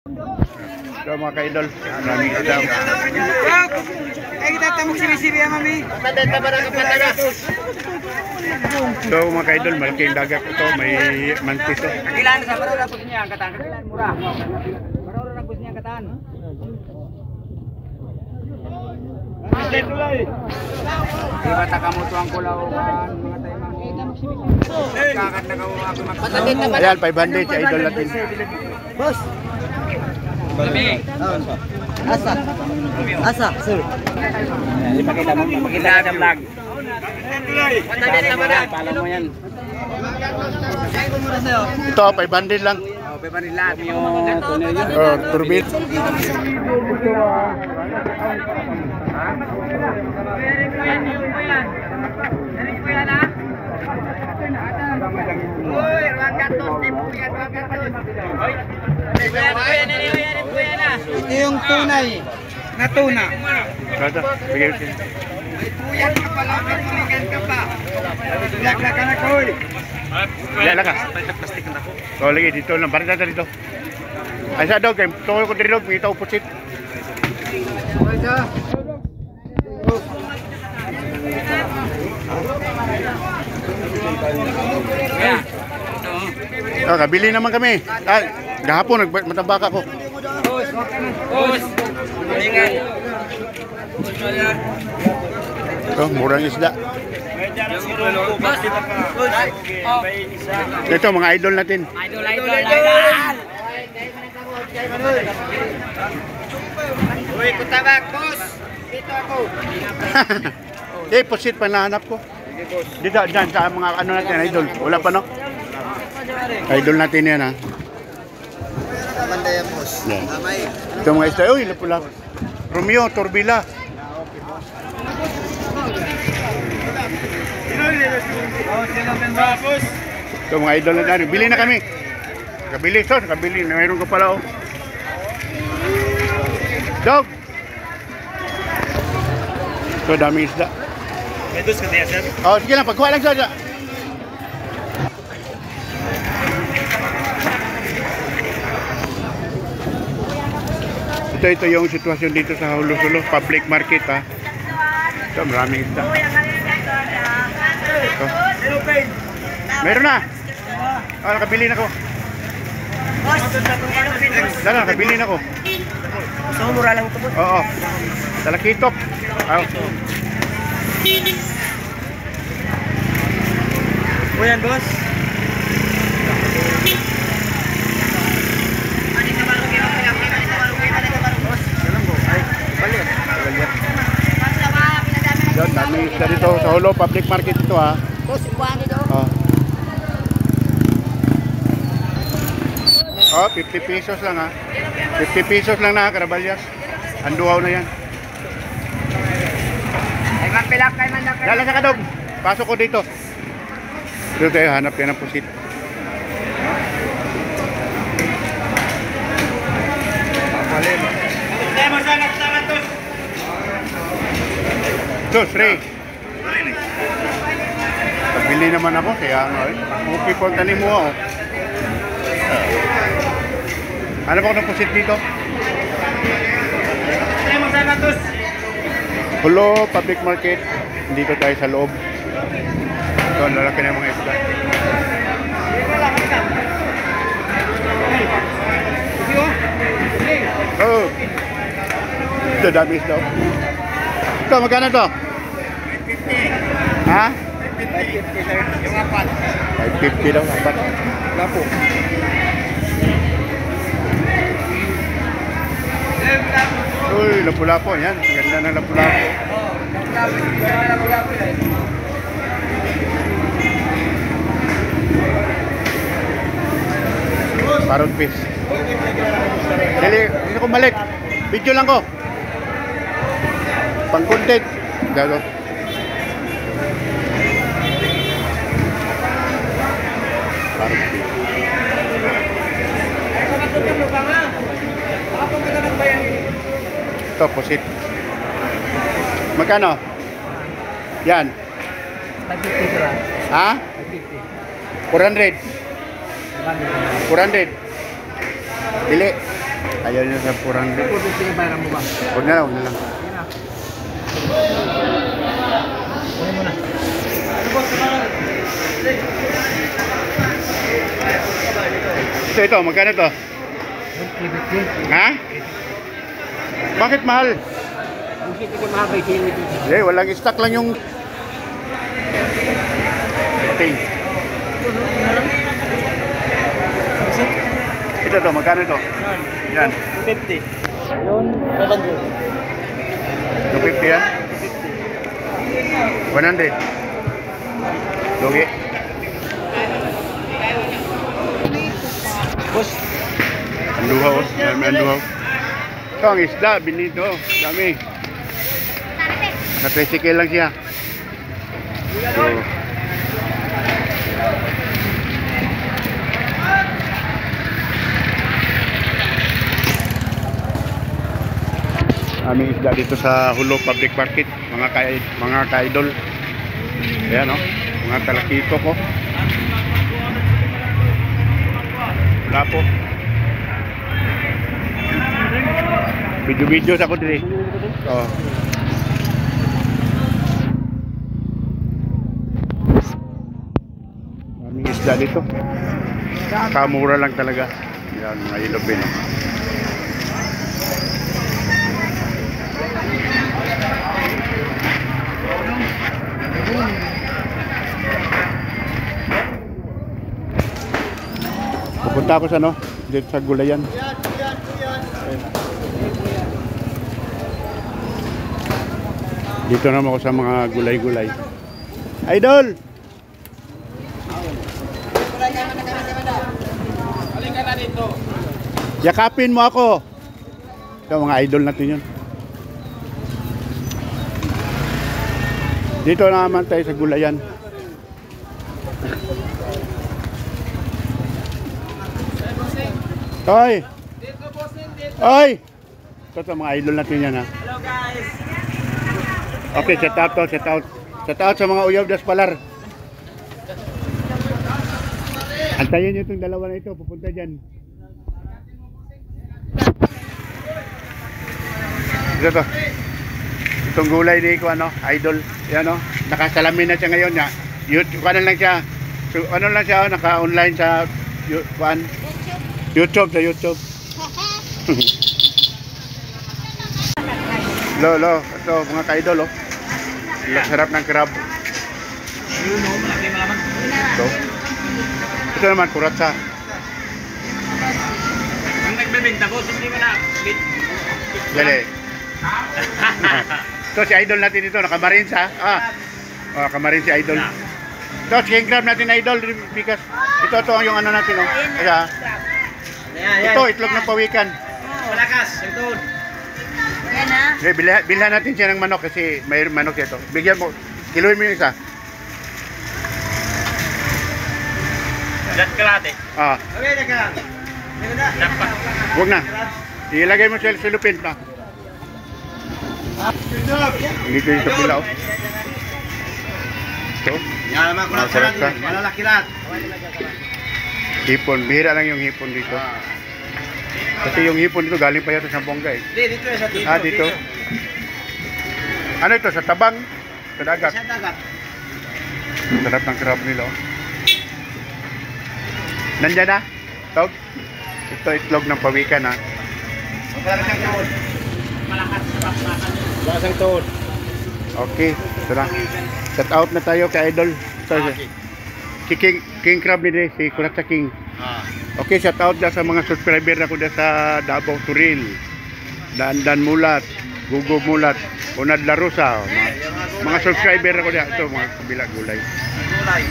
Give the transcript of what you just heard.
So mga ka-idol, maraming kasama. Ay kita tamok sibisibi ya mami. So mga ka-idol, malaking dagat ito, may mantis ito. Kagilan sa para rapos niya ang katan. Kagilan murah. Para rapos niya ang katan. Di ba kamu tuang kulauan mga tayo kakat na kawo ako magpatatin na. Ayan, 500 sa idol natin. Boss. Asa? Asa, sir. Ipakita mo, makita ka sa vlog. Patatin na ba na? Pala mo yan. Ito, 500 lang. Oh, 500 lang yung tunnel yun. Oh, turbid. Ito yung tunay na tuna. Kata, bigay ko. Puyat ka pala, pagkuligan ka pa. Laglag ka na ko. Wala ka. So, lagi dito lang. Parang dito dito. Ay sa dog, tungkol ko dito, may ito pusit. Oh, kabili naman kami. Ah, gahapon matambaka ko. Boss. Ingat. Ito, murang isda. Ito, mga idol natin. Idol. Uy, kutabak, boss. Dito ako. Eh, pusit pa nahanap ko. Dito, dyan, sa mga ano natin, idol. Wala pa, no? Idol natin yan, ha? Banda yan, boss. Yan. Ito mga isda. Uy, lapula. Romeo, Torbila. Ito mga idol natin. Bili na kami. Kabili, sos. Kabili. Mayroon ka pala, oh. Dog! Ito, dami isda. Oh, sige lang. Pagkuha lang siya. Ito yung sitwasyon dito sa Hulo-Sulo Public Market, ha. Ito, maraming isda. Ito. Meron na. Oh, nakabili na ko. Dala, nakabili na ko. So, mura lang ito, boss. Oo. Talakitok. Oh. O yan, boss. Yan, dami isda dito sa Hulo Public Market ito, ha. Boss, buwan nito. Oh. Oh, 50 pesos lang, ha. 50 pesos lang na, Caraballas. Anduaw na yan. Ay, magpilak kayo man lang. Dala sa kadog. Pasok ko dito. Dito tayo, hanap yan ng pusit. Palim. Dos, Ray. Pabili naman ako, kaya ano, okay po ang tanim mo ako. Ano ba ko ng pusit dito? Hulo Public Market. Dito tayo sa loob. Ito, lalaki na mga isda. Oh. Ito, dami isda. Ito, magkano to? 550. Ha? 550, sir. Yung apat. 550 daw, apat. Lapo. Uy, lapu-lapo. Yan, ganda ng lapu-lapo. Parrot fish. Dali, hindi ko balik. Video lang ko. Pang content. Galo. Parrot fish. Ito, pusit. Magkano? Yan. 550 lang. Ha? 550. 400. 400. Dili. Ayaw niya sa 400. Sige, bayaran mo ba? Huwag na lang, huwag na lang. Kunin mo na. Ito, magkano to? Ha? Bakit mahal? Busit ka mahabay sino ito. Eh, walang stock lang yung... Ting. Ito to, magkano to? Yan. 50. Yun, 500. 250 yan? 100. Lugi. Boss, Ang luhaw, ang luhaw. Ito ang isda, binito. Dami. Na-tricycle lang siya. So, aming isda dito sa Hulo Public Market, mga ka-idol. Ayan, no? Mga talakito ko. Wala po. Video-video sa ko dito. Oh. Aming isda dito. Kamura lang talaga. Yan, mga ilobin. Pupunta ako sa ano, dito sa gulayan. Dito naman ako sa mga gulay-gulay. Idol! halika na dito. Yakapin mo ako! Ito, mga idol natin yun. Dito naman tayo sa gulayan. Hoy! Hoy! Ito mga idol natin yan ha. Hello guys. Okay, shout out to, shout out. Shout out sa mga uyaw das palar. Antayin nyo itong dalawa na ito, pupunta dyan. Ito to. Itong gulay ni ko, ano, idol. Yan, no? Nakasalamin na siya ngayon. YouTube, ano lang siya. So, ano lang siya, naka-online sa YouTube, sa YouTube. Lo, ito, mga ka-idol, oh. Sarap ng crab. Yun o, malaki malaman. Ito. Ito naman, kuratsa. Ang nagbebenta boss, hindi mo na. Dali. Ito si idol natin ito, nakamarins ha. Oh, nakamarins si idol. Ito, king crab natin idol, because ito yung ano natin, oh. Kaya, ito, itlog ng pawikan. Malakas, ito. Yan na. Okay, bilhan natin siya ng manok kasi may manok ito. Bigyan mo, kiluhin mo yung isa. Diyan kalate. Ah, Okay, dagan. Dapat. huwag na. Ilagay mo sa silupin pa. Dito yung kapila, oh. Ito. Yan naman ko Masarap ka. malalaki lahat. Hipon, bihira lang yung hipon dito. Kasi yung hipon dito galing pa yata sa Bongga eh. Hindi, dito sa dito. Ah, dito. Ano ito? Sa tabang? Sa dagat? Sa dagat. Sarap ng crab nila, oh. Nandyan na? Tog? Ito itlog ng pawikan, ha. Malakas ang tuhod. Malakas ang tuhod. Okay, ito na. Shout out na tayo kay Idol. Si King Crab ni si Kuratsa King. Okay, shout out dyan sa mga subscriber na ko dyan sa Davao Turil, Dan Mulat, Gugo Mulat, Unad Larusa. Mga subscriber na ko dyan. Ito, mga kabila gulay. Gulay.